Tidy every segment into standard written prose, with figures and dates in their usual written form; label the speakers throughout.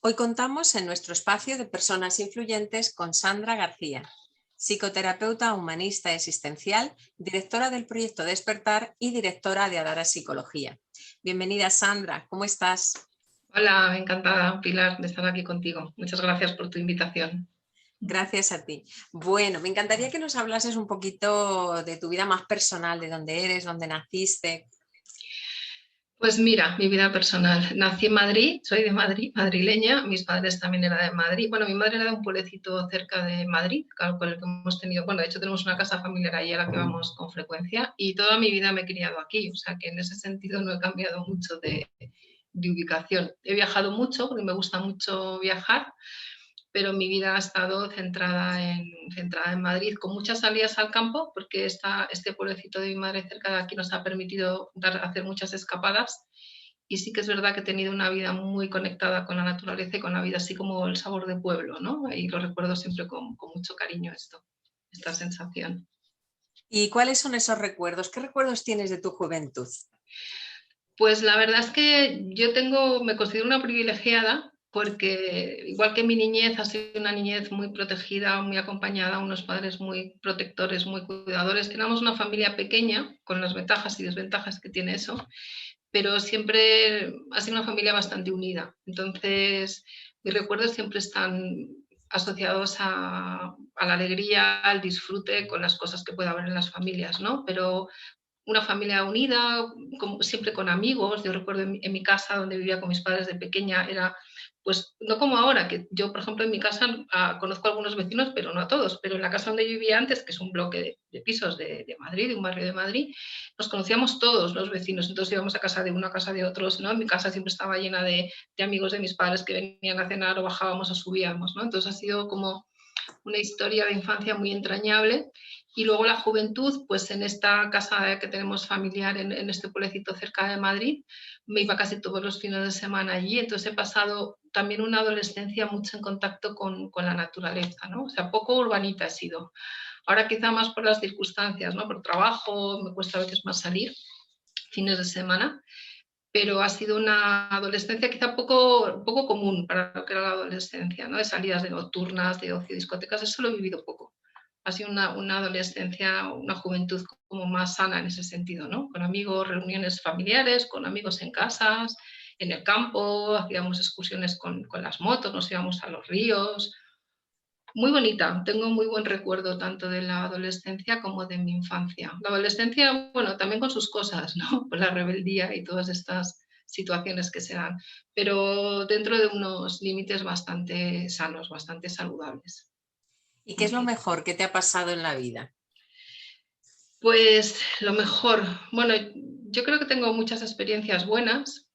Speaker 1: Hoy contamos en nuestro espacio de personas influyentes con Sandra García, psicoterapeuta humanista existencial, directora del proyecto Despertar y directora de Adara Psicología. Bienvenida, Sandra, ¿cómo estás?
Speaker 2: Hola, encantada, Pilar, de estar aquí contigo. Muchas gracias por tu invitación.
Speaker 1: Gracias a ti. Bueno, me encantaría que nos hablases un poquito de tu vida más personal, de dónde eres, dónde naciste.
Speaker 2: Pues mira, mi vida personal. Nací en Madrid, soy de Madrid, madrileña. Mis padres también eran de Madrid. Bueno, mi madre era de un pueblecito cerca de Madrid, con el que hemos tenido, bueno, de hecho tenemos una casa familiar ahí a la que vamos con frecuencia y toda mi vida me he criado aquí. O sea que en ese sentido no he cambiado mucho de ubicación. He viajado mucho porque me gusta mucho viajar, pero mi vida ha estado centrada en Madrid, con muchas salidas al campo, porque este pueblecito de mi madre cerca de aquí nos ha permitido hacer muchas escapadas. Y sí que es verdad que he tenido una vida muy conectada con la naturaleza y con la vida, así como el sabor de pueblo, ¿no? Y lo recuerdo siempre con mucho cariño esta sensación.
Speaker 1: ¿Y cuáles son esos recuerdos? ¿Qué recuerdos tienes de tu juventud?
Speaker 2: Pues la verdad es que me considero una privilegiada porque igual que mi niñez ha sido una niñez muy protegida, muy acompañada, unos padres muy protectores, muy cuidadores, éramos una familia pequeña con las ventajas y desventajas que tiene eso, pero siempre ha sido una familia bastante unida. Entonces, mis recuerdos siempre están asociados a la alegría, al disfrute con las cosas que puede haber en las familias, ¿no? Pero una familia unida, siempre con amigos. Yo recuerdo en mi casa donde vivía con mis padres de pequeña, era pues no como ahora, que yo, por ejemplo, en mi casa conozco a algunos vecinos, pero no a todos, pero en la casa donde yo vivía antes, que es un bloque de pisos de Madrid, de un barrio de Madrid, nos conocíamos todos los vecinos, entonces íbamos a casa de uno, a casa de otros, ¿no? Mi casa siempre estaba llena de amigos de mis padres que venían a cenar o bajábamos o subíamos, ¿no? Entonces ha sido como una historia de infancia muy entrañable. Y luego la juventud, pues en esta casa que tenemos familiar en este pueblecito cerca de Madrid, me iba casi todos los fines de semana allí, entonces he pasado también una adolescencia mucho en contacto con la naturaleza, ¿no? O sea, poco urbanita he sido. Ahora quizá más por las circunstancias, ¿no? Por trabajo, me cuesta a veces más salir fines de semana, pero ha sido una adolescencia quizá poco común para lo que era la adolescencia, ¿no? De salidas de nocturnas, de ocio, discotecas, eso lo he vivido poco. Ha sido una adolescencia, una juventud como más sana en ese sentido, ¿no? Con amigos, reuniones familiares, con amigos en casas, en el campo, hacíamos excursiones con las motos, nos íbamos a los ríos. Muy bonita, tengo muy buen recuerdo tanto de la adolescencia como de mi infancia. La adolescencia, bueno, también con sus cosas, ¿no? Con la rebeldía y todas estas situaciones que se dan, pero dentro de unos límites bastante sanos, bastante saludables.
Speaker 1: ¿Y qué es lo mejor que te ha pasado en la vida?
Speaker 2: Pues lo mejor, bueno, yo creo que tengo muchas experiencias buenas,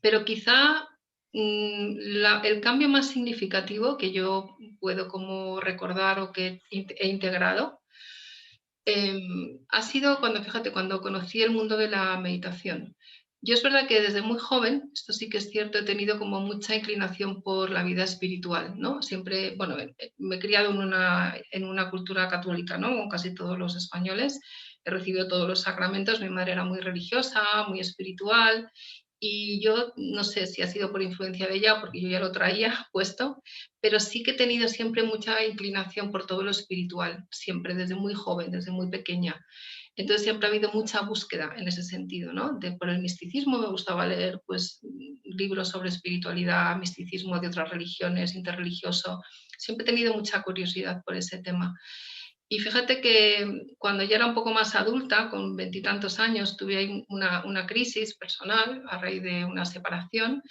Speaker 2: pero quizá el cambio más significativo que yo puedo como recordar o que he integrado ha sido cuando, fíjate, cuando conocí el mundo de la meditación. Yo es verdad que desde muy joven, esto sí que es cierto, he tenido como mucha inclinación por la vida espiritual, ¿no? Siempre, bueno, me he criado en una cultura católica, ¿no? Como casi todos los españoles. He recibido todos los sacramentos, mi madre era muy religiosa, muy espiritual, y yo no sé si ha sido por influencia de ella, porque yo ya lo traía puesto, pero sí que he tenido siempre mucha inclinación por todo lo espiritual, siempre, desde muy joven, desde muy pequeña. Entonces siempre ha habido mucha búsqueda en ese sentido, ¿no? Por el misticismo me gustaba leer pues, libros sobre espiritualidad, misticismo de otras religiones, interreligioso. Siempre he tenido mucha curiosidad por ese tema. Y fíjate que cuando ya era un poco más adulta, con veintitantos años, tuve ahí una crisis personal a raíz de una separación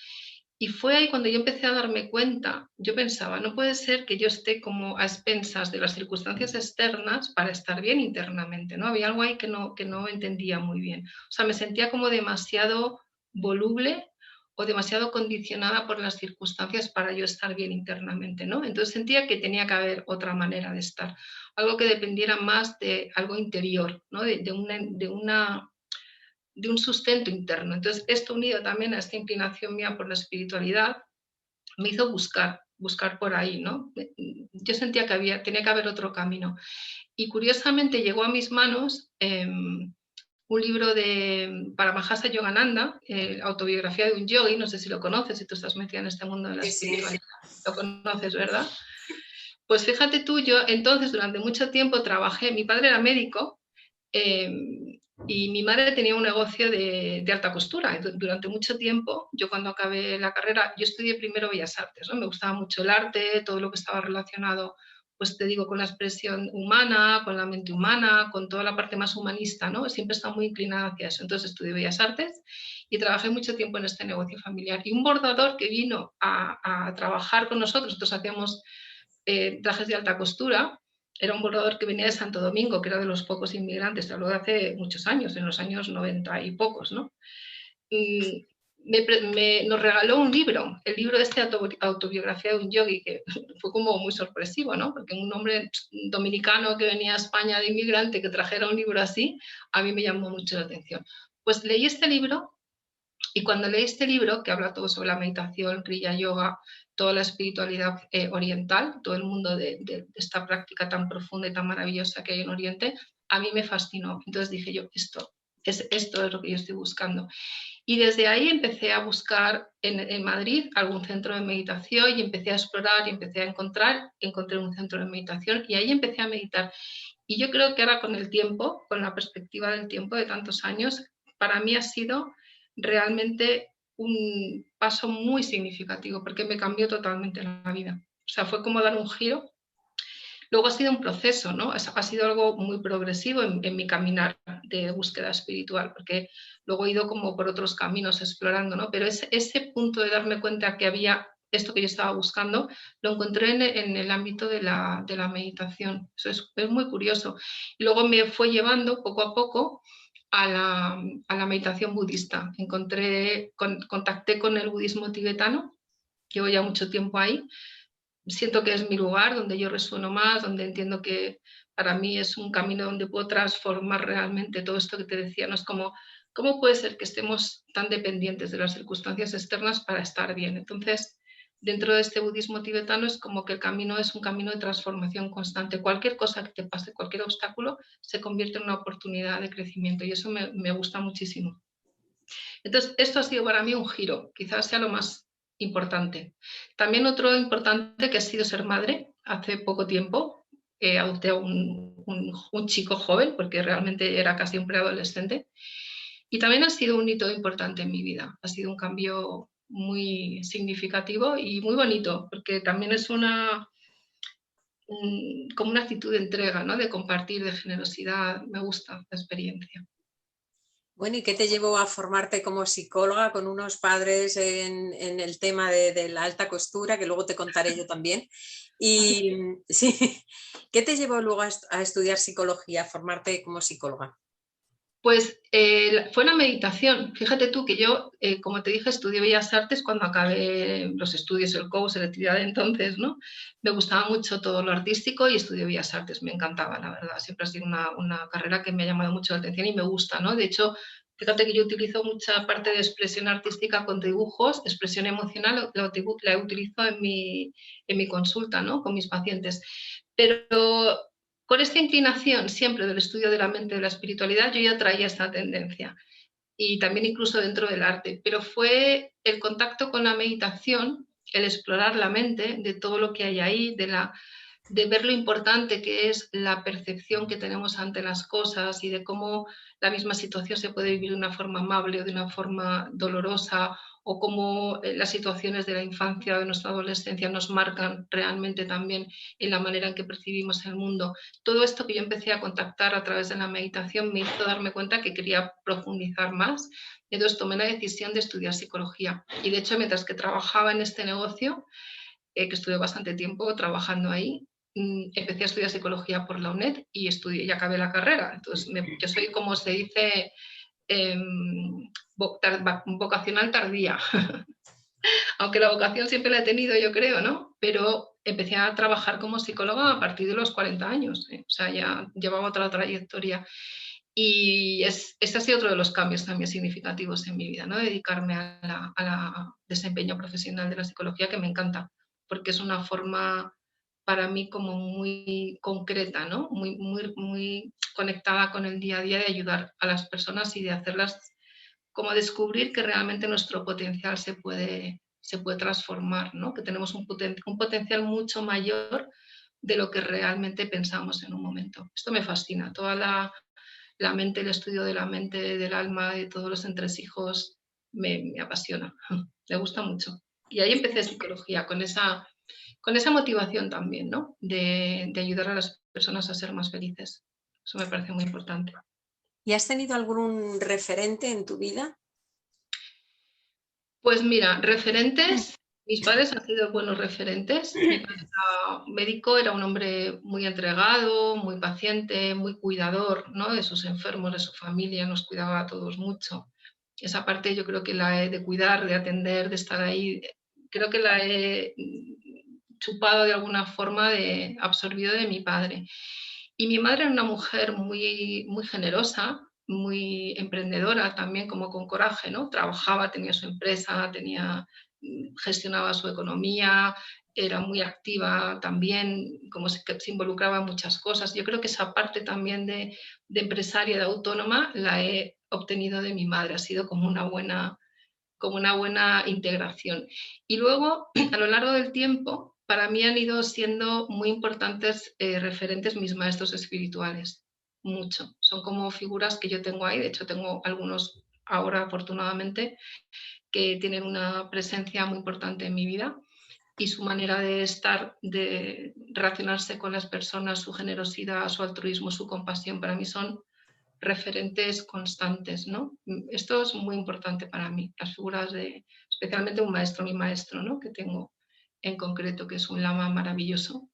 Speaker 2: y fue ahí cuando yo empecé a darme cuenta, yo pensaba, no puede ser que yo esté como a expensas de las circunstancias externas para estar bien internamente, ¿no? Había algo ahí que no entendía muy bien. O sea, me sentía como demasiado voluble o demasiado condicionada por las circunstancias para yo estar bien internamente, ¿no? Entonces sentía que tenía que haber otra manera de estar, algo que dependiera más de algo interior, ¿no? De un sustento interno. Entonces, esto unido también a esta inclinación mía por la espiritualidad, me hizo buscar por ahí, ¿no? Yo sentía que tenía que haber otro camino. Y curiosamente llegó a mis manos un libro de Paramahansa Yogananda, autobiografía de un yogi, no sé si lo conoces, si tú estás metida en este mundo de la
Speaker 1: Sí, sí.
Speaker 2: espiritualidad, lo conoces, ¿verdad? Pues fíjate tú, yo entonces durante mucho tiempo trabajé, mi padre era médico, eh, y mi madre tenía un negocio de alta costura. Durante mucho tiempo, yo cuando acabé la carrera, yo estudié primero Bellas Artes, ¿no? Me gustaba mucho el arte, todo lo que estaba relacionado, pues te digo, con la expresión humana, con la mente humana, con toda la parte más humanista, ¿no? Siempre he estado muy inclinada hacia eso. Entonces estudié Bellas Artes y trabajé mucho tiempo en este negocio familiar. Y un bordador que vino a trabajar con nosotros hacíamos trajes de alta costura, era un bordador que venía de Santo Domingo, que era de los pocos inmigrantes, te hablo de hace muchos años, en los años 90 y pocos, ¿no? Y nos regaló un libro, el libro de autobiografía de un yogi, que fue como muy sorpresivo, ¿no? Porque un hombre dominicano que venía a España de inmigrante que trajera un libro así, a mí me llamó mucho la atención. Pues leí este libro y cuando leí este libro, que habla todo sobre la meditación, Kriya Yoga, toda la espiritualidad oriental, todo el mundo de esta práctica tan profunda y tan maravillosa que hay en Oriente, a mí me fascinó. Entonces dije yo, esto es lo que yo estoy buscando. Y desde ahí empecé a buscar en Madrid algún centro de meditación y empecé a explorar y empecé a encontré un centro de meditación y ahí empecé a meditar. Y yo creo que ahora con el tiempo, con la perspectiva del tiempo de tantos años, para mí ha sido realmente un paso muy significativo porque me cambió totalmente la vida. O sea, fue como dar un giro. Luego ha sido un proceso, ¿no? Ha sido algo muy progresivo en mi caminar de búsqueda espiritual, porque luego he ido como por otros caminos explorando, ¿no? Pero ese punto de darme cuenta que había esto que yo estaba buscando, lo encontré en el ámbito de la meditación. Eso es muy curioso. Y luego me fue llevando poco a poco a la meditación budista. Contacté con el budismo tibetano, llevo ya mucho tiempo ahí, siento que es mi lugar, donde yo resueno más, donde entiendo que para mí es un camino donde puedo transformar realmente todo esto que te decía, no es como, ¿cómo puede ser que estemos tan dependientes de las circunstancias externas para estar bien? Entonces, dentro de este budismo tibetano es como que el camino es un camino de transformación constante. Cualquier cosa que te pase, cualquier obstáculo, se convierte en una oportunidad de crecimiento y eso me gusta muchísimo. Entonces, esto ha sido para mí un giro, quizás sea lo más importante. También otro importante que ha sido ser madre. Hace poco tiempo adopté a un chico joven, porque realmente era casi un preadolescente, y también ha sido un hito importante en mi vida. Ha sido un cambio muy significativo y muy bonito, porque también es como una actitud de entrega, ¿no? De compartir, de generosidad. Me gusta la experiencia.
Speaker 1: Bueno, ¿y qué te llevó a formarte como psicóloga con unos padres en el tema de la alta costura, que luego te contaré yo también? Y sí, ¿qué te llevó luego a estudiar psicología, a formarte como psicóloga?
Speaker 2: Pues fue una meditación. Fíjate tú que yo, como te dije, estudié Bellas Artes cuando acabé los estudios, el COU, selectividad de entonces, ¿no? Me gustaba mucho todo lo artístico y estudié Bellas Artes, me encantaba, la verdad. Siempre ha sido una carrera que me ha llamado mucho la atención y me gusta, ¿no? De hecho, fíjate que yo utilizo mucha parte de expresión artística con dibujos, expresión emocional, la utilizo en mi consulta, ¿no? Con mis pacientes. Pero con esta inclinación siempre del estudio de la mente y de la espiritualidad, yo ya traía esta tendencia y también incluso dentro del arte, pero fue el contacto con la meditación, el explorar la mente de todo lo que hay ahí, de ver lo importante que es la percepción que tenemos ante las cosas y de cómo la misma situación se puede vivir de una forma amable o de una forma dolorosa, o cómo las situaciones de la infancia o de nuestra adolescencia nos marcan realmente también en la manera en que percibimos el mundo. Todo esto que yo empecé a contactar a través de la meditación me hizo darme cuenta que quería profundizar más. Entonces tomé la decisión de estudiar psicología. Y de hecho, mientras que trabajaba en este negocio, que estuve bastante tiempo trabajando ahí, empecé a estudiar psicología por la UNED y estudié y acabé la carrera. Entonces, yo soy, como se dice, vocacional tardía. Aunque la vocación siempre la he tenido, yo creo, ¿no? Pero empecé a trabajar como psicóloga a partir de los 40 años. O sea, ya llevaba otra trayectoria. Y ese ha sido otro de los cambios también significativos en mi vida, ¿no? Dedicarme a la desempeño profesional de la psicología, que me encanta, porque es una forma para mí como muy concreta, ¿no? Muy conectada con el día a día de ayudar a las personas y de hacerlas como descubrir que realmente nuestro potencial se puede transformar, ¿no? Que tenemos un potencial mucho mayor de lo que realmente pensamos en un momento. Esto me fascina, toda la mente, el estudio de la mente, del alma, de todos los entresijos, me apasiona, me gusta mucho. Y ahí empecé psicología, con esa motivación también, ¿no? De ayudar a las personas a ser más felices. Eso me parece muy importante.
Speaker 1: ¿Y has tenido algún referente en tu vida?
Speaker 2: Pues mira, referentes, mis padres han sido buenos referentes. Mi padre era médico, era un hombre muy entregado, muy paciente, muy cuidador, ¿no? De sus enfermos, de su familia, nos cuidaba a todos mucho. Esa parte yo creo que la he de cuidar, de atender, de estar ahí, creo que la he chupado de alguna forma, absorbido de mi padre. Y mi madre era una mujer muy generosa, muy emprendedora también, como con coraje, ¿no? Trabajaba, tenía su empresa, gestionaba su economía, era muy activa también, como que se involucraba en muchas cosas. Yo creo que esa parte también de empresaria, de autónoma, la he obtenido de mi madre, ha sido como una buena integración. Y luego, a lo largo del tiempo, para mí han ido siendo muy importantes referentes mis maestros espirituales, mucho. Son como figuras que yo tengo ahí, de hecho tengo algunos ahora afortunadamente que tienen una presencia muy importante en mi vida y su manera de estar, de relacionarse con las personas, su generosidad, su altruismo, su compasión, para mí son referentes constantes, ¿no? Esto es muy importante para mí, las figuras especialmente un maestro, mi maestro, ¿no? Que tengo en concreto, que es un lama maravilloso.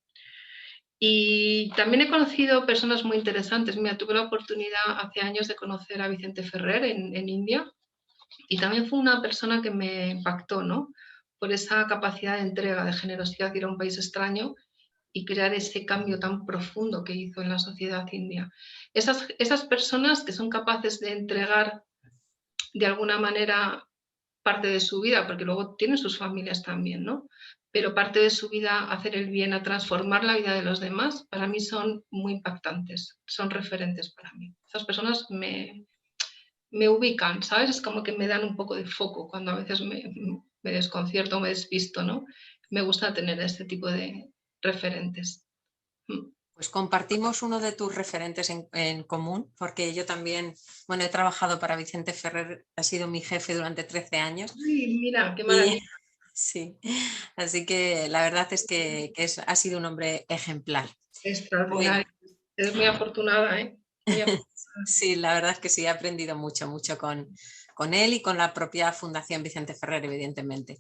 Speaker 2: Y también he conocido personas muy interesantes. Mira, tuve la oportunidad hace años de conocer a Vicente Ferrer en India y también fue una persona que me impactó, ¿no? Por esa capacidad de entrega, de generosidad, ir a un país extraño y crear ese cambio tan profundo que hizo en la sociedad india. Esas personas que son capaces de entregar de alguna manera parte de su vida, porque luego tienen sus familias también, ¿no? Pero parte de su vida a hacer el bien, a transformar la vida de los demás, para mí son muy impactantes, son referentes para mí. Esas personas me ubican, ¿sabes? Es como que me dan un poco de foco cuando a veces me desconcierto, me despisto, ¿no? Me gusta tener este tipo de referentes.
Speaker 1: Pues compartimos uno de tus referentes en común, porque yo también, bueno, he trabajado para Vicente Ferrer, ha sido mi jefe durante 13 años.
Speaker 2: Uy, mira, qué
Speaker 1: Y
Speaker 2: maravilla.
Speaker 1: sí, así que la verdad es que ha sido un hombre ejemplar. Bueno,
Speaker 2: Extraordinario. Es muy afortunada, ¿eh? Muy afortunada.
Speaker 1: sí, la verdad es que sí, he aprendido mucho con él y con la propia Fundación Vicente Ferrer, evidentemente.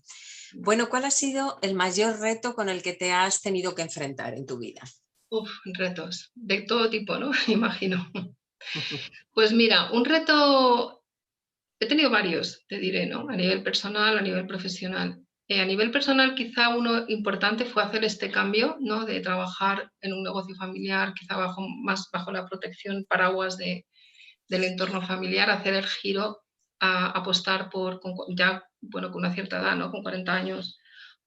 Speaker 1: Bueno, ¿cuál ha sido el mayor reto con el que te has tenido que enfrentar en tu vida?
Speaker 2: Uf, retos de todo tipo, ¿no? Imagino. Pues mira, un reto, he tenido varios, te diré, ¿no? A nivel personal, a nivel profesional. A nivel personal, quizá uno importante fue hacer este cambio, ¿no? De trabajar en un negocio familiar, quizá más bajo la protección paraguas del entorno familiar, hacer el giro a apostar ya, bueno, con una cierta edad, ¿no? Con 40 años,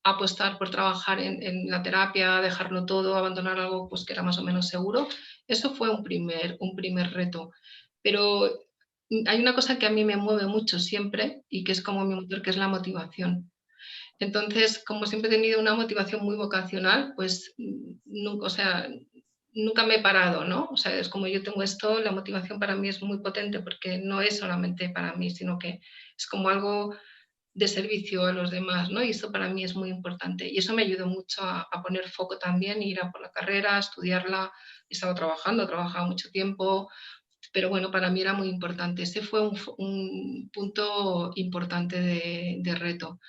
Speaker 2: apostar por trabajar en la terapia, dejarlo todo, abandonar algo pues, que era más o menos seguro. Eso fue un primer reto. Pero hay una cosa que a mí me mueve mucho siempre y que es como mi motor, que es la motivación. Entonces, como siempre he tenido una motivación muy vocacional, pues nunca, o sea, nunca me he parado, ¿no? O sea, es como yo tengo esto, la motivación para mí es muy potente porque no es solamente para mí, sino que es como algo de servicio a los demás, ¿no? Y eso para mí es muy importante. Y eso me ayudó mucho a poner foco también, ir a por la carrera, a estudiarla. Estaba trabajando, trabajaba mucho tiempo, pero bueno, para mí era muy importante. Ese fue un punto importante de reto.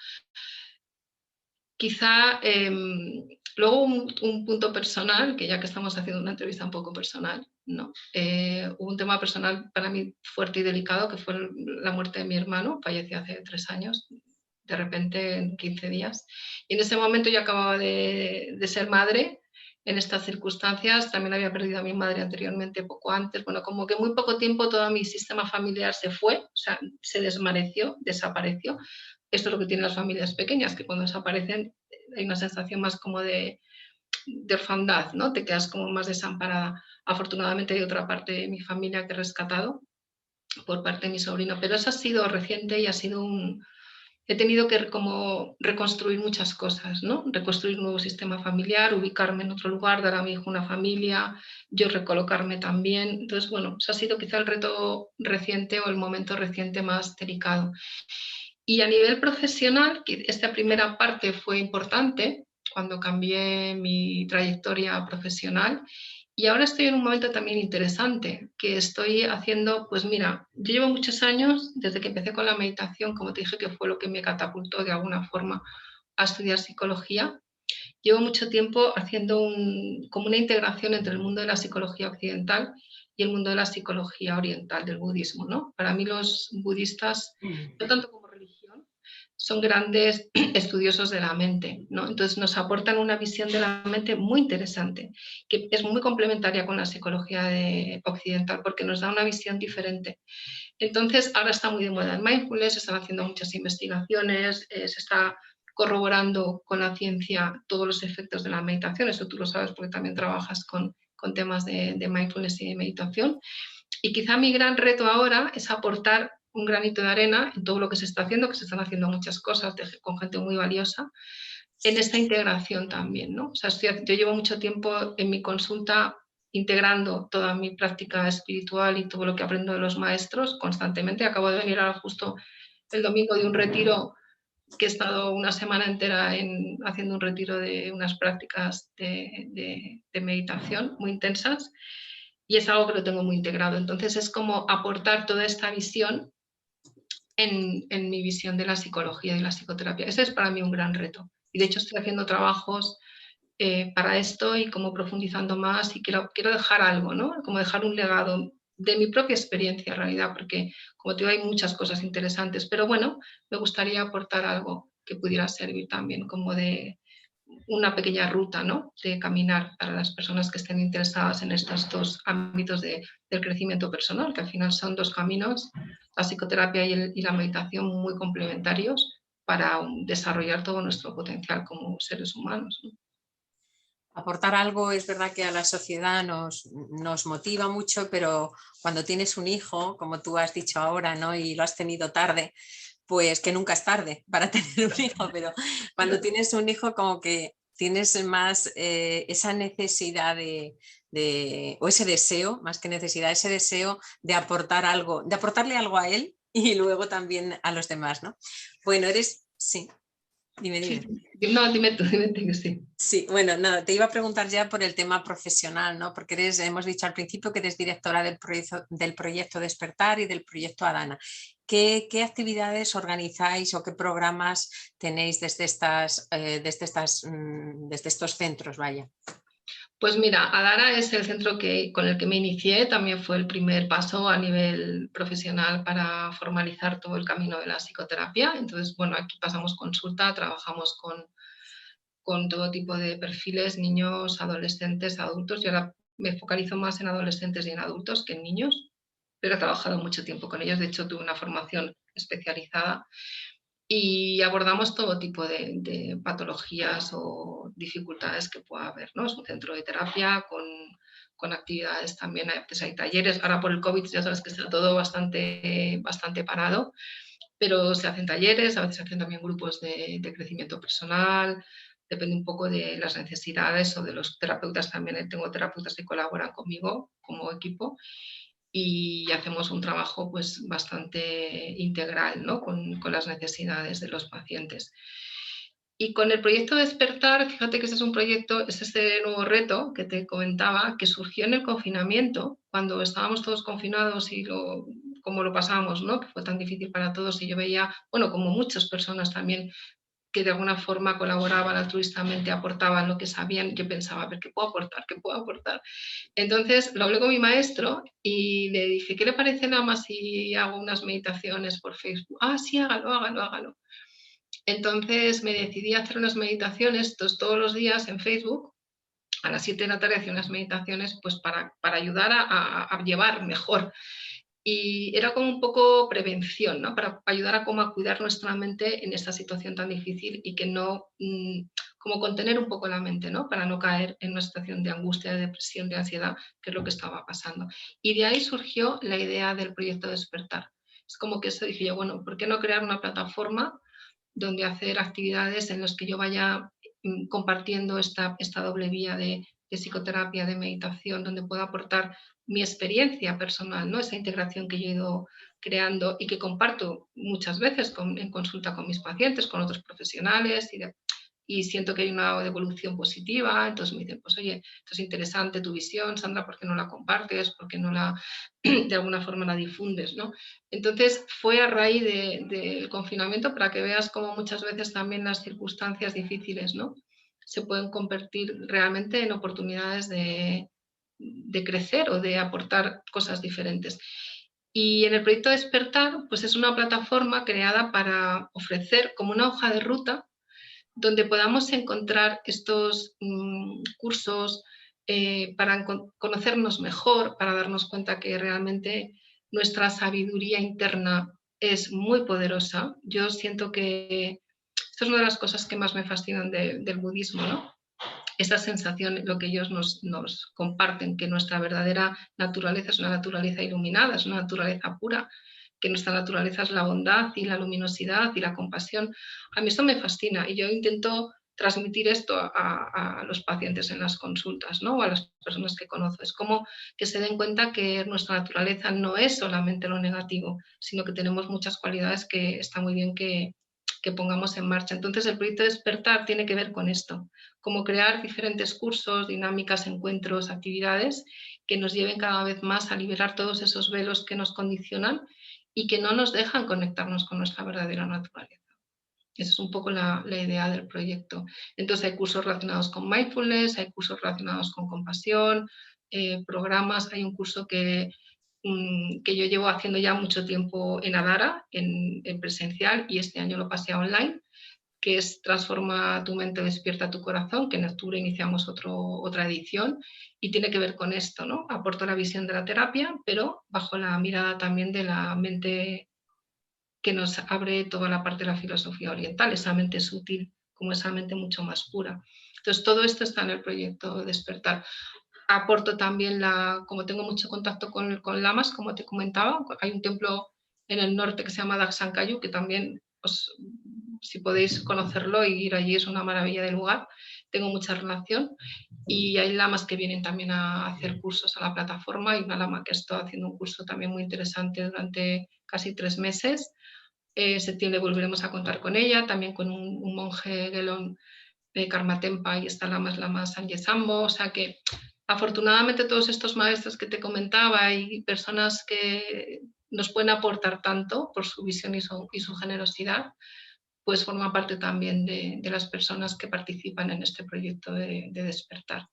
Speaker 2: Quizá luego un punto personal, que ya que estamos haciendo una entrevista un poco personal, ¿no? Hubo un tema personal para mí fuerte y delicado, que fue la muerte de mi hermano, falleció hace 3 años, de repente en 15 días. Y en ese momento yo acababa de ser madre. En estas circunstancias también había perdido a mi madre anteriormente, poco antes. Bueno, como que muy poco tiempo todo mi sistema familiar se fue, o sea, se desvaneció, desapareció. Esto es lo que tienen las familias pequeñas, que cuando desaparecen hay una sensación más como de de orfandad, ¿no? Te quedas como más desamparada. Afortunadamente hay otra parte de mi familia que he rescatado por parte de mi sobrino, pero eso ha sido reciente y ha sido he tenido que como reconstruir muchas cosas, ¿no? Reconstruir un nuevo sistema familiar, ubicarme en otro lugar, dar a mi hijo una familia, yo recolocarme también. Entonces, bueno, eso ha sido quizá el reto reciente o el momento reciente más delicado. Y a nivel profesional, esta primera parte fue importante cuando cambié mi trayectoria profesional. Y ahora estoy en un momento también interesante, que estoy haciendo, pues mira, yo llevo muchos años, desde que empecé con la meditación, como te dije, que fue lo que me catapultó de alguna forma a estudiar psicología, llevo mucho tiempo haciendo como una integración entre el mundo de la psicología occidental y el mundo de la psicología oriental, del budismo, ¿no? Para mí los budistas, no tanto como religión, son grandes estudiosos de la mente, ¿no? Entonces nos aportan una visión de la mente muy interesante, que es muy complementaria con la psicología occidental porque nos da una visión diferente. Entonces ahora está muy de moda el mindfulness, se están haciendo muchas investigaciones, se está corroborando con la ciencia todos los efectos de la meditación, eso tú lo sabes porque también trabajas con temas de mindfulness y de meditación. Y quizá mi gran reto ahora es aportar un granito de arena en todo lo que se está haciendo, que se están haciendo muchas cosas con gente muy valiosa, en esta integración también, ¿no? O sea, yo llevo mucho tiempo en mi consulta integrando toda mi práctica espiritual y todo lo que aprendo de los maestros constantemente. Acabo de venir ahora justo el domingo de un retiro que he estado una semana entera haciendo un retiro de unas prácticas de meditación muy intensas y es algo que lo tengo muy integrado. Entonces es como aportar toda esta visión en mi visión de la psicología y de la psicoterapia. Ese es para mí un gran reto. Y de hecho estoy haciendo trabajos para esto y como profundizando más y quiero dejar algo, ¿no? Como dejar un legado de mi propia experiencia en realidad, porque como te digo hay muchas cosas interesantes, pero bueno, me gustaría aportar algo que pudiera servir también como de una pequeña ruta, ¿no? De caminar para las personas que estén interesadas en estos dos ámbitos del crecimiento personal, que al final son dos caminos, la psicoterapia y la meditación muy complementarios para desarrollar todo nuestro potencial como seres humanos, ¿no?
Speaker 1: Aportar algo es verdad que a la sociedad nos motiva mucho, pero cuando tienes un hijo, como tú has dicho ahora, ¿no? Y lo has tenido tarde, pues que nunca es tarde para tener un hijo, pero cuando tienes un hijo como que tienes más esa necesidad o ese deseo, más que necesidad, ese deseo de aportar algo, de aportarle algo a él y luego también a los demás, ¿no? Bueno, sí, dime,
Speaker 2: Sí,
Speaker 1: dime.
Speaker 2: no, dime tú que sí.
Speaker 1: Sí, bueno, no, te iba a preguntar ya por el tema profesional, ¿no? Porque hemos dicho al principio que eres directora del proyecto Despertar y del proyecto Adana. ¿Qué actividades organizáis o qué programas tenéis desde estos centros, vaya?
Speaker 2: Pues mira, Adara es el centro con el que me inicié, también fue el primer paso a nivel profesional para formalizar todo el camino de la psicoterapia. Entonces, bueno, aquí pasamos consulta, trabajamos con todo tipo de perfiles, niños, adolescentes, adultos. Yo ahora me focalizo más en adolescentes y en adultos que en niños, pero he trabajado mucho tiempo con ellos. De hecho, tuve una formación especializada y abordamos todo tipo de patologías o dificultades que pueda haber, ¿no? Es un centro de terapia con actividades también, a veces hay talleres, ahora por el COVID ya sabes que está todo bastante parado, pero se hacen talleres, a veces se hacen también grupos de crecimiento personal, depende un poco de las necesidades o de los terapeutas también, tengo terapeutas que colaboran conmigo como equipo y hacemos un trabajo pues bastante integral, ¿no? con las necesidades de los pacientes. Y con el proyecto Despertar, fíjate que este es un proyecto, es este nuevo reto que te comentaba, que surgió en el confinamiento, cuando estábamos todos confinados y como lo pasamos, ¿no? Que fue tan difícil para todos y yo veía, bueno, como muchas personas también que de alguna forma colaboraban altruistamente, aportaban lo que sabían, yo pensaba, a ver, ¿qué puedo aportar? ¿Qué puedo aportar? Entonces lo hablé con mi maestro y le dije, ¿qué le parece nada más si hago unas meditaciones por Facebook? Ah, sí, hágalo. Entonces me decidí a hacer unas meditaciones todos los días en Facebook. A las 7 de la tarde hacía unas meditaciones pues para ayudar a llevar mejor. Y era como un poco prevención, ¿no? Para ayudar a cuidar nuestra mente en esta situación tan difícil y que no, como contener un poco la mente, ¿no? Para no caer en una situación de angustia, de depresión, de ansiedad, que es lo que estaba pasando. Y de ahí surgió la idea del proyecto Despertar. Es como que eso dije yo, bueno, ¿por qué no crear una plataforma donde hacer actividades en las que yo vaya compartiendo esta doble vía de psicoterapia, de meditación, donde pueda aportar mi experiencia personal, ¿no? Esa integración que yo he ido creando y que comparto muchas veces en consulta con mis pacientes, con otros profesionales y siento que hay una devolución positiva, entonces me dicen, pues oye, esto es interesante tu visión, Sandra, ¿por qué no la compartes? ¿Por qué no la, de alguna forma la difundes? ¿No? Entonces fue a raíz del confinamiento para que veas cómo muchas veces también las circunstancias difíciles, ¿no? Se pueden convertir realmente en oportunidades de crecer o de aportar cosas diferentes. Y en el proyecto Despertar, pues es una plataforma creada para ofrecer como una hoja de ruta donde podamos encontrar estos cursos para conocernos mejor, para darnos cuenta que realmente nuestra sabiduría interna es muy poderosa. Yo siento que esto es una de las cosas que más me fascinan del budismo, ¿no? Esta sensación, lo que ellos nos comparten, que nuestra verdadera naturaleza es una naturaleza iluminada, es una naturaleza pura, que nuestra naturaleza es la bondad y la luminosidad y la compasión. A mí esto me fascina y yo intento transmitir esto a los pacientes en las consultas, ¿no? O a las personas que conozco. Es como que se den cuenta que nuestra naturaleza no es solamente lo negativo, sino que tenemos muchas cualidades que está muy bien que pongamos en marcha. Entonces, el proyecto Despertar tiene que ver con esto, como crear diferentes cursos, dinámicas, encuentros, actividades que nos lleven cada vez más a liberar todos esos velos que nos condicionan y que no nos dejan conectarnos con nuestra verdadera naturaleza. Esa es un poco la idea del proyecto. Entonces hay cursos relacionados con mindfulness, hay cursos relacionados con compasión, programas, hay un curso que yo llevo haciendo ya mucho tiempo en Adara, en presencial, y este año lo pasé a online, que es Transforma tu mente, despierta tu corazón, que en octubre iniciamos otra edición y tiene que ver con esto, ¿no? Aporto la visión de la terapia, pero bajo la mirada también de la mente que nos abre toda la parte de la filosofía oriental, esa mente sutil, como esa mente mucho más pura. Entonces, todo esto está en el proyecto Despertar. Aporto también, como tengo mucho contacto con lamas, como te comentaba, hay un templo en el norte que se llama Daksan Kayu, que también, si podéis conocerlo y ir allí, es una maravilla de lugar. Tengo mucha relación y hay lamas que vienen también a hacer cursos a la plataforma y una lama que está haciendo un curso también muy interesante durante casi 3 meses. En septiembre volveremos a contar con ella, también con un monje gelón de Karmatempa y esta lama Sanjay Sambo, o sea que afortunadamente todos estos maestros que te comentaba y personas que nos pueden aportar tanto por su visión y su generosidad, pues forman parte también de las personas que participan en este proyecto de Despertar.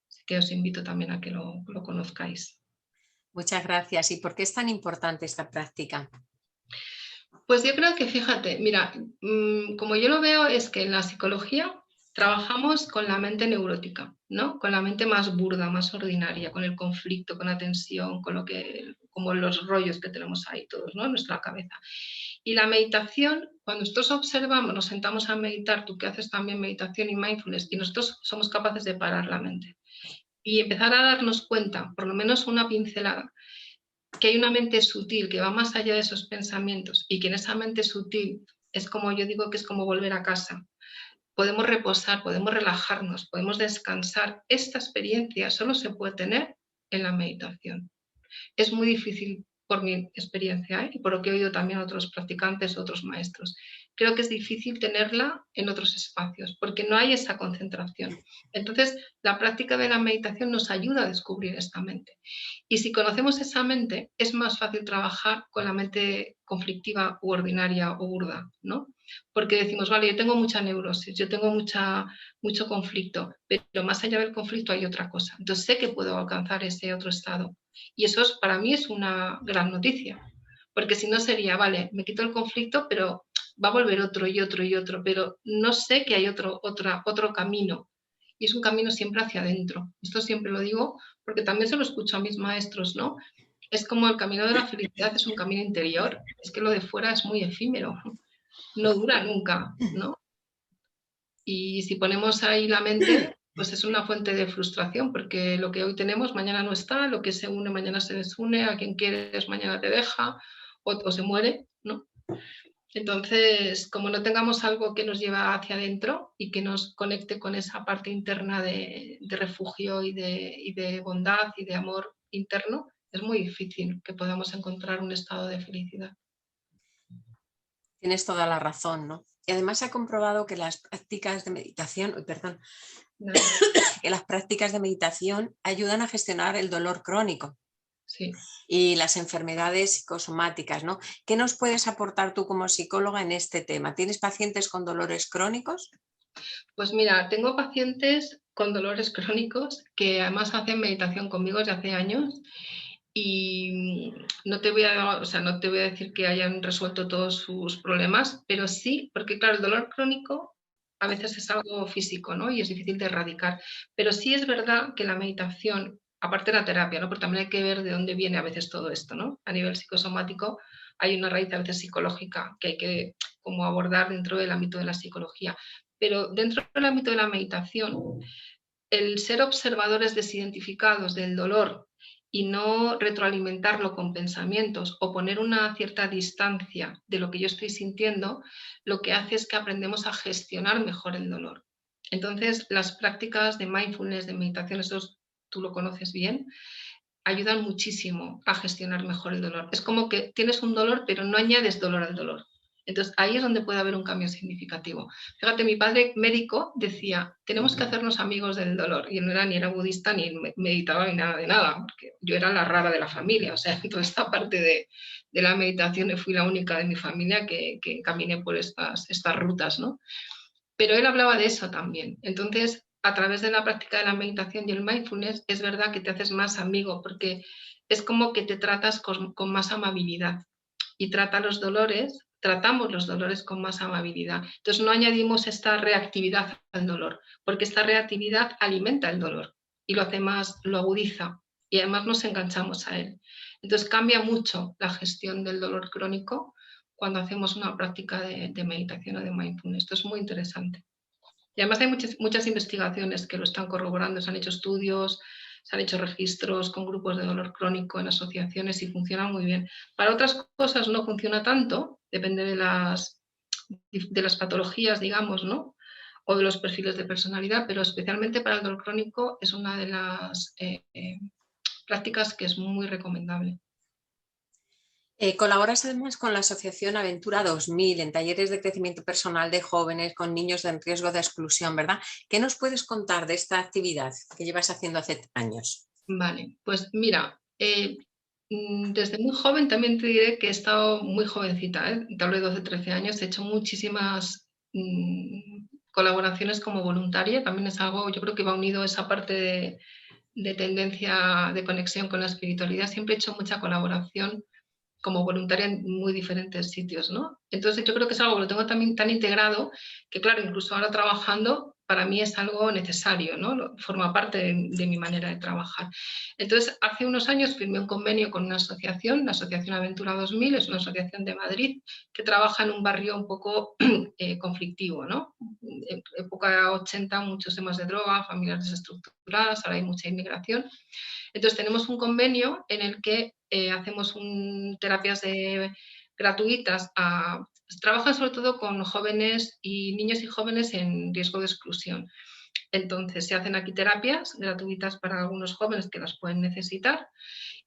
Speaker 2: Así que os invito también a que lo conozcáis.
Speaker 1: Muchas gracias. ¿Y por qué es tan importante esta práctica?
Speaker 2: Pues yo creo que, fíjate, mira, como yo lo veo es que en la psicología trabajamos con la mente neurótica, ¿no? Con la mente más burda, más ordinaria, con el conflicto, con la tensión, como los rollos que tenemos ahí todos, ¿no? En nuestra cabeza. Y la meditación, cuando nosotros observamos, nos sentamos a meditar, tú que haces también meditación y mindfulness, y nosotros somos capaces de parar la mente y empezar a darnos cuenta, por lo menos una pincelada, que hay una mente sutil que va más allá de esos pensamientos y que en esa mente sutil es como yo digo que es como volver a casa. Podemos reposar, podemos relajarnos, podemos descansar. Esta experiencia solo se puede tener en la meditación. Es muy difícil por mi experiencia y por lo que he oído también otros practicantes, otros maestros. Creo que es difícil tenerla en otros espacios porque no hay esa concentración. Entonces, la práctica de la meditación nos ayuda a descubrir esta mente. Y si conocemos esa mente, es más fácil trabajar con la mente conflictiva u ordinaria o burda, ¿no? Porque decimos, vale, yo tengo mucha neurosis, yo tengo mucho conflicto, pero más allá del conflicto hay otra cosa. Entonces sé que puedo alcanzar ese otro estado. Y eso para mí es una gran noticia, porque si no sería, vale, me quito el conflicto, pero va a volver otro y otro y otro, pero no sé que hay otro camino. Y es un camino siempre hacia adentro. Esto siempre lo digo porque también se lo escucho a mis maestros, ¿no? Es como el camino de la felicidad es un camino interior, es que lo de fuera es muy efímero, no dura nunca, ¿no? Y si ponemos ahí la mente, pues es una fuente de frustración, porque lo que hoy tenemos mañana no está, lo que se une mañana se desune, a quien quieres mañana te deja o se muere, ¿no? Entonces, como no tengamos algo que nos lleve hacia adentro y que nos conecte con esa parte interna de refugio y de bondad y de amor interno, es muy difícil que podamos encontrar un estado de felicidad.
Speaker 1: Tienes toda la razón, ¿no? Y además se ha comprobado que las prácticas de meditación, que las prácticas de meditación ayudan a gestionar el dolor crónico.
Speaker 2: Sí.
Speaker 1: Y las enfermedades psicosomáticas, ¿no? ¿Qué nos puedes aportar tú como psicóloga en este tema? ¿Tienes pacientes con dolores crónicos?
Speaker 2: Pues mira, tengo pacientes con dolores crónicos que además hacen meditación conmigo desde hace años y no te voy a, o sea, no te voy a decir que hayan resuelto todos sus problemas, pero sí, porque claro, el dolor crónico a veces es algo físico, ¿no? Y es difícil de erradicar, pero sí es verdad que la meditación, aparte de la terapia, ¿no? Porque también hay que ver de dónde viene a veces todo esto, ¿no? A nivel psicosomático hay una raíz a veces psicológica que hay que como abordar dentro del ámbito de la psicología. Pero dentro del ámbito de la meditación, el ser observadores desidentificados del dolor y no retroalimentarlo con pensamientos o poner una cierta distancia de lo que yo estoy sintiendo, lo que hace es que aprendemos a gestionar mejor el dolor. Entonces, las prácticas de mindfulness, de meditación, eso tú lo conoces bien, ayudan muchísimo a gestionar mejor el dolor. Es como que tienes un dolor, pero no añades dolor al dolor. Entonces, ahí es donde puede haber un cambio significativo. Fíjate, mi padre médico decía, tenemos que hacernos amigos del dolor. Y él no era ni era budista, ni meditaba, ni nada de nada, porque yo era la rara de la familia. O sea, en toda esta parte de la meditación fui la única de mi familia que caminé por estas rutas, ¿no? Pero él hablaba de eso también. Entonces, a través de la práctica de la meditación y el mindfulness, es verdad que te haces más amigo, porque es como que te tratas con más amabilidad y tratamos los dolores con más amabilidad. Entonces no añadimos esta reactividad al dolor, porque esta reactividad alimenta el dolor y lo hace más, lo agudiza y además nos enganchamos a él. Entonces cambia mucho la gestión del dolor crónico cuando hacemos una práctica de meditación o de mindfulness. Esto es muy interesante. Y además hay muchas investigaciones que lo están corroborando, se han hecho estudios, se han hecho registros con grupos de dolor crónico en asociaciones y funciona muy bien. Para otras cosas no funciona tanto, depende de las patologías, digamos, ¿no? O de los perfiles de personalidad, pero especialmente para el dolor crónico es una de las prácticas que es muy recomendable.
Speaker 1: Colaboras además con la Asociación Aventura 2000 en talleres de crecimiento personal de jóvenes con niños en riesgo de exclusión, ¿verdad? ¿Qué nos puedes contar de esta actividad que llevas haciendo hace años?
Speaker 2: Vale, pues mira, desde muy joven también te diré que he estado muy jovencita, te hablo de 12, 13 años, he hecho muchísimas colaboraciones como voluntaria, también es algo, yo creo que va unido a esa parte de tendencia de conexión con la espiritualidad, siempre he hecho mucha colaboración como voluntaria en muy diferentes sitios, ¿no? Entonces yo creo que es algo que lo tengo también tan integrado que, claro, incluso ahora trabajando, para mí es algo necesario, ¿no? Forma parte de mi manera de trabajar. Entonces, hace unos años firmé un convenio con una asociación, la Asociación Aventura 2000, es una asociación de Madrid que trabaja en un barrio un poco conflictivo, ¿no? En época 80, muchos temas de droga, familias desestructuradas, ahora hay mucha inmigración. Entonces tenemos un convenio en el que hacemos terapias gratuitas. Trabajan sobre todo con jóvenes y niños y jóvenes en riesgo de exclusión. Entonces se hacen aquí terapias gratuitas para algunos jóvenes que las pueden necesitar.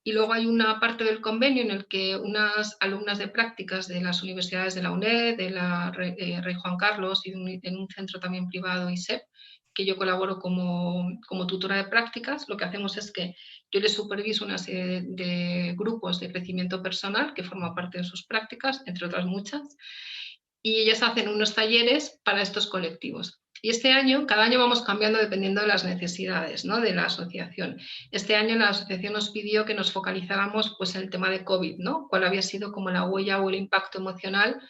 Speaker 2: Y luego hay una parte del convenio en el que unas alumnas de prácticas de las universidades de la UNED, de la Rey Juan Carlos y en un centro también privado, ISEP, que yo colaboro como tutora de prácticas, lo que hacemos es que yo les superviso una serie de grupos de crecimiento personal que forman parte de sus prácticas, entre otras muchas, y ellas hacen unos talleres para estos colectivos. Y este año, cada año vamos cambiando dependiendo de las necesidades, ¿no?, de la asociación. Este año la asociación nos pidió que nos focalizáramos pues, en el tema de COVID, ¿no? Cuál había sido como la huella o el impacto emocional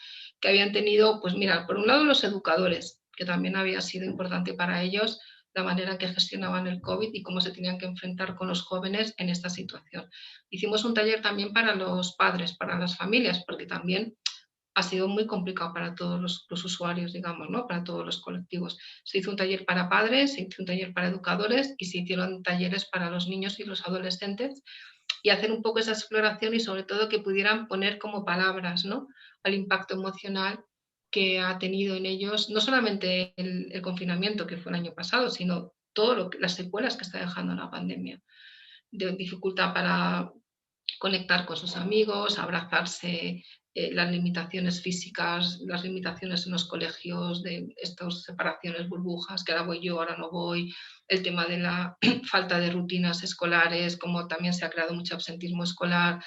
Speaker 2: que habían tenido, pues mira, por un lado los educadores, que también había sido importante para ellos la manera en que gestionaban el COVID y cómo se tenían que enfrentar con los jóvenes en esta situación. Hicimos un taller también para los padres, para las familias, porque también ha sido muy complicado para todos los usuarios, digamos, ¿no? Para todos los colectivos. Se hizo un taller para padres, se hizo un taller para educadores y se hicieron talleres para los niños y los adolescentes, y hacer un poco esa exploración y sobre todo que pudieran poner como palabras, ¿no?, al impacto emocional que ha tenido en ellos, no solamente el confinamiento que fue el año pasado, sino todas las secuelas que está dejando la pandemia, de dificultad para conectar con sus amigos, abrazarse, las limitaciones físicas, las limitaciones en los colegios, de estas separaciones, burbujas, que ahora voy yo, ahora no voy, el tema de la falta de rutinas escolares, como también se ha creado mucho absentismo escolar.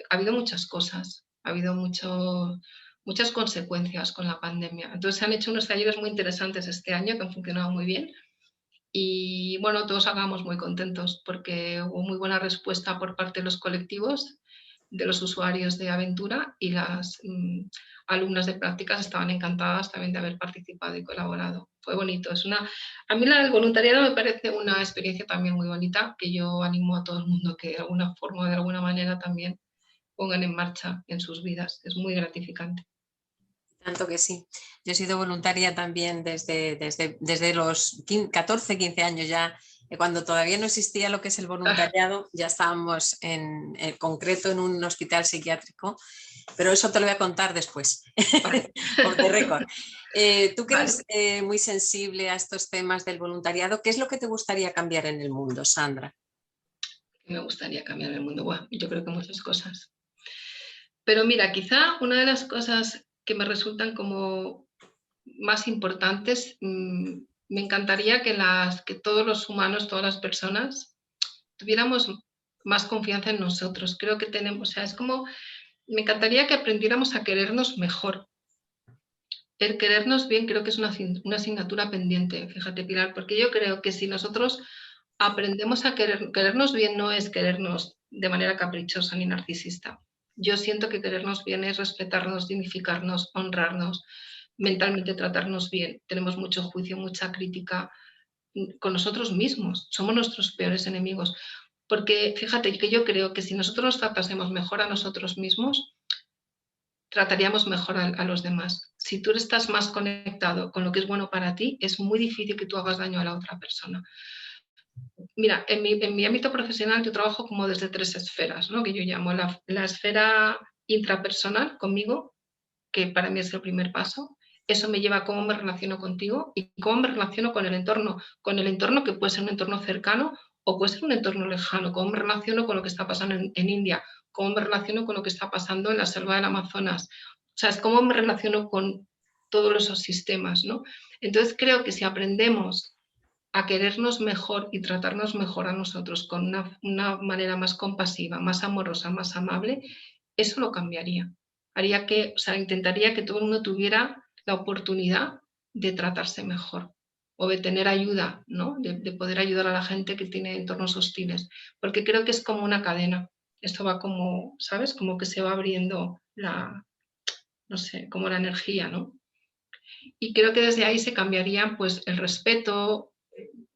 Speaker 2: Ha habido muchas cosas, ha habido muchas consecuencias con la pandemia. Entonces se han hecho unos talleres muy interesantes este año que han funcionado muy bien. Y bueno, todos acabamos muy contentos porque hubo muy buena respuesta por parte de los colectivos, de los usuarios de Aventura, y las alumnas de prácticas estaban encantadas también de haber participado y colaborado. Fue bonito. A mí el voluntariado me parece una experiencia también muy bonita, que yo animo a todo el mundo que de alguna forma o de alguna manera también pongan en marcha en sus vidas. Es muy gratificante.
Speaker 1: Tanto que sí. Yo he sido voluntaria también desde los 14, 15 años ya, cuando todavía no existía lo que es el voluntariado, ya estábamos en concreto en un hospital psiquiátrico, pero eso te lo voy a contar después, off the record. Tú que eres muy sensible a estos temas del voluntariado, ¿qué es lo que te gustaría cambiar en el mundo, Sandra?
Speaker 2: Me gustaría cambiar el mundo. Bueno, yo creo que muchas cosas. Pero mira, quizá una de las cosas que me resultan como más importantes, me encantaría que todos los humanos, todas las personas, tuviéramos más confianza en nosotros. Creo que tenemos, o sea, es como, me encantaría que aprendiéramos a querernos mejor. El querernos bien creo que es una asignatura pendiente, fíjate, Pilar, porque yo creo que si nosotros aprendemos a querernos bien, no es querernos de manera caprichosa ni narcisista. Yo siento que querernos bien es respetarnos, dignificarnos, honrarnos, mentalmente tratarnos bien. Tenemos mucho juicio, mucha crítica con nosotros mismos. Somos nuestros peores enemigos. Porque fíjate que yo creo que si nosotros nos tratásemos mejor a nosotros mismos, trataríamos mejor a los demás. Si tú estás más conectado con lo que es bueno para ti, es muy difícil que tú hagas daño a la otra persona. Mira, en mi ámbito profesional yo trabajo como desde 3 esferas, ¿no?, que yo llamo la esfera intrapersonal conmigo, que para mí es el primer paso. Eso me lleva a cómo me relaciono contigo y cómo me relaciono con el entorno que puede ser un entorno cercano o puede ser un entorno lejano, cómo me relaciono con lo que está pasando en India, cómo me relaciono con lo que está pasando en la selva del Amazonas. O sea, es cómo me relaciono con todos esos sistemas, ¿no? Entonces creo que si aprendemos a querernos mejor y tratarnos mejor a nosotros con una manera más compasiva, más amorosa, más amable, eso lo cambiaría. Haría que, o sea, intentaría que todo el mundo tuviera la oportunidad de tratarse mejor o de tener ayuda, ¿no? De poder ayudar a la gente que tiene entornos hostiles, porque creo que es como una cadena. Esto va como, ¿sabes? Como que se va abriendo no sé, como la energía, ¿no? Y creo que desde ahí se cambiaría pues el respeto,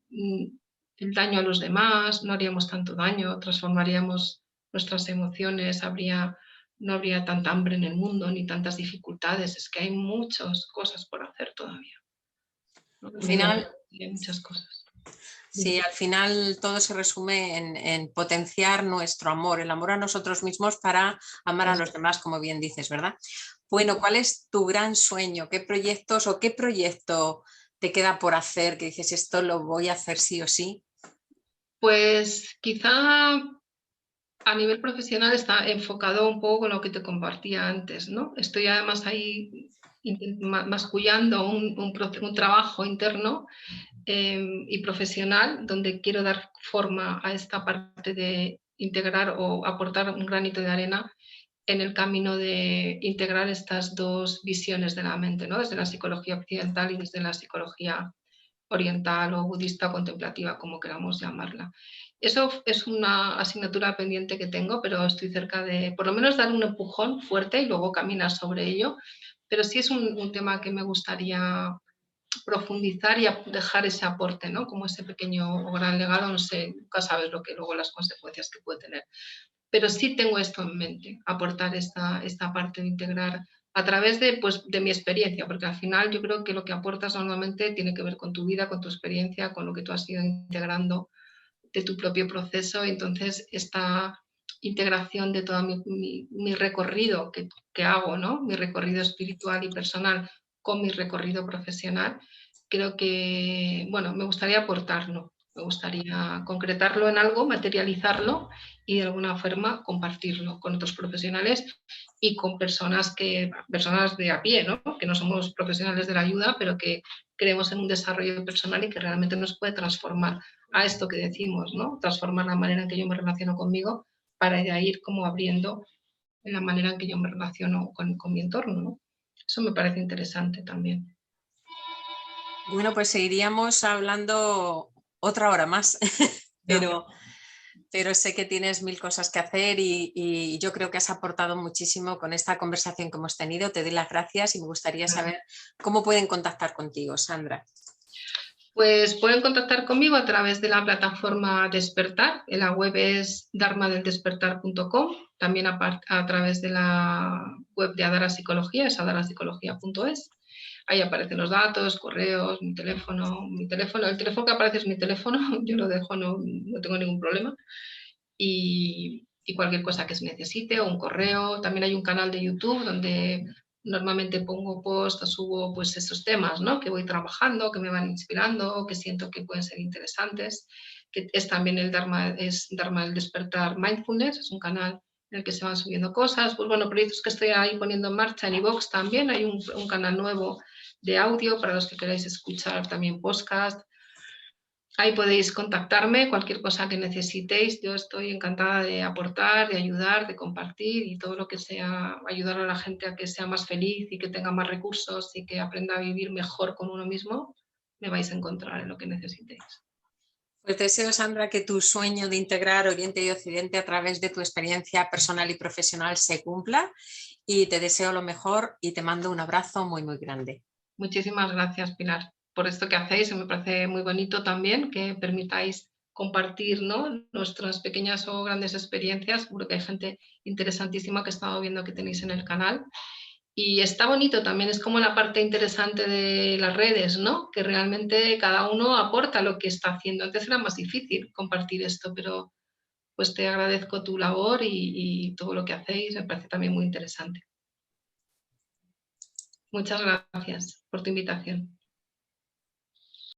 Speaker 2: el daño a los demás, no haríamos tanto daño, transformaríamos nuestras emociones, no habría tanta hambre en el mundo ni tantas dificultades. Es que hay muchas cosas por hacer todavía. ¿No?
Speaker 1: Al final,
Speaker 2: hay muchas cosas.
Speaker 1: Sí, al final todo se resume en potenciar nuestro amor, el amor a nosotros mismos para amar a los demás, como bien dices, ¿verdad? Bueno, ¿cuál es tu gran sueño? ¿Qué proyectos o qué proyecto te queda por hacer que dices esto lo voy a hacer sí o sí?
Speaker 2: Pues quizá a nivel profesional está enfocado un poco con lo que te compartía antes, ¿no? Estoy además ahí mascullando un trabajo interno y profesional donde quiero dar forma a esta parte de integrar o aportar un granito de arena en el camino de integrar estas dos visiones de la mente, ¿no? Desde la psicología occidental y desde la psicología oriental o budista contemplativa, como queramos llamarla. Eso es una asignatura pendiente que tengo, pero estoy cerca de por lo menos dar un empujón fuerte y luego caminar sobre ello. Pero sí es un tema que me gustaría profundizar y dejar ese aporte, ¿no? Como ese pequeño o gran legado, no sé, nunca sabes luego las consecuencias que puede tener. Pero sí tengo esto en mente, aportar esta parte de integrar a través de, pues, de mi experiencia, porque al final yo creo que lo que aportas normalmente tiene que ver con tu vida, con tu experiencia, con lo que tú has ido integrando de tu propio proceso. Entonces, esta integración de todo mi recorrido que hago, ¿no? Mi recorrido espiritual y personal con mi recorrido profesional, creo que, bueno, me gustaría aportarlo, me gustaría concretarlo en algo, materializarlo y de alguna forma compartirlo con otros profesionales y con personas de a pie, ¿no? Que no somos profesionales de la ayuda, pero que creemos en un desarrollo personal y que realmente nos puede transformar a esto que decimos, ¿no? Transformar la manera en que yo me relaciono conmigo para de ahí ir como abriendo la manera en que yo me relaciono con mi entorno, ¿no? Eso me parece interesante también.
Speaker 1: Bueno, pues seguiríamos hablando otra hora más,
Speaker 2: Ya.
Speaker 1: pero sé que tienes mil cosas que hacer y yo creo que has aportado muchísimo con esta conversación que hemos tenido. Te doy las gracias y me gustaría saber cómo pueden contactar contigo, Sandra.
Speaker 2: Pues pueden contactar conmigo a través de la plataforma Despertar. La web es dharmadeldespertar.com. También a través de la web de Adara Psicología, es adarapsicología.es. Ahí aparecen los datos, correos, mi teléfono. El teléfono que aparece es mi teléfono, yo lo dejo, no tengo ningún problema. Y cualquier cosa que se necesite, o un correo. También hay un canal de YouTube donde normalmente pongo post o subo pues estos temas, ¿no? Que voy trabajando, que me van inspirando, que siento que pueden ser interesantes, que es también el Dharma del Despertar Mindfulness, es un canal en el que se van subiendo cosas. Pues bueno, proyectos que estoy ahí poniendo en marcha en iVoox también, hay un canal nuevo de audio para los que queráis escuchar también podcast. Ahí podéis contactarme, cualquier cosa que necesitéis. Yo estoy encantada de aportar, de ayudar, de compartir y todo lo que sea ayudar a la gente a que sea más feliz y que tenga más recursos y que aprenda a vivir mejor con uno mismo, me vais a encontrar en lo que necesitéis.
Speaker 1: Pues deseo, Sandra, que tu sueño de integrar Oriente y Occidente a través de tu experiencia personal y profesional se cumpla y te deseo lo mejor y te mando un abrazo muy, muy grande.
Speaker 2: Muchísimas gracias, Pilar, por esto que hacéis. Me parece muy bonito también que permitáis compartir, ¿no? Nuestras pequeñas o grandes experiencias. Seguro que hay gente interesantísima que he estado viendo que tenéis en el canal. Y está bonito también, es como la parte interesante de las redes, ¿no? Que realmente cada uno aporta lo que está haciendo. Antes era más difícil compartir esto, pero pues te agradezco tu labor y todo lo que hacéis, me parece también muy interesante. Muchas gracias por tu invitación.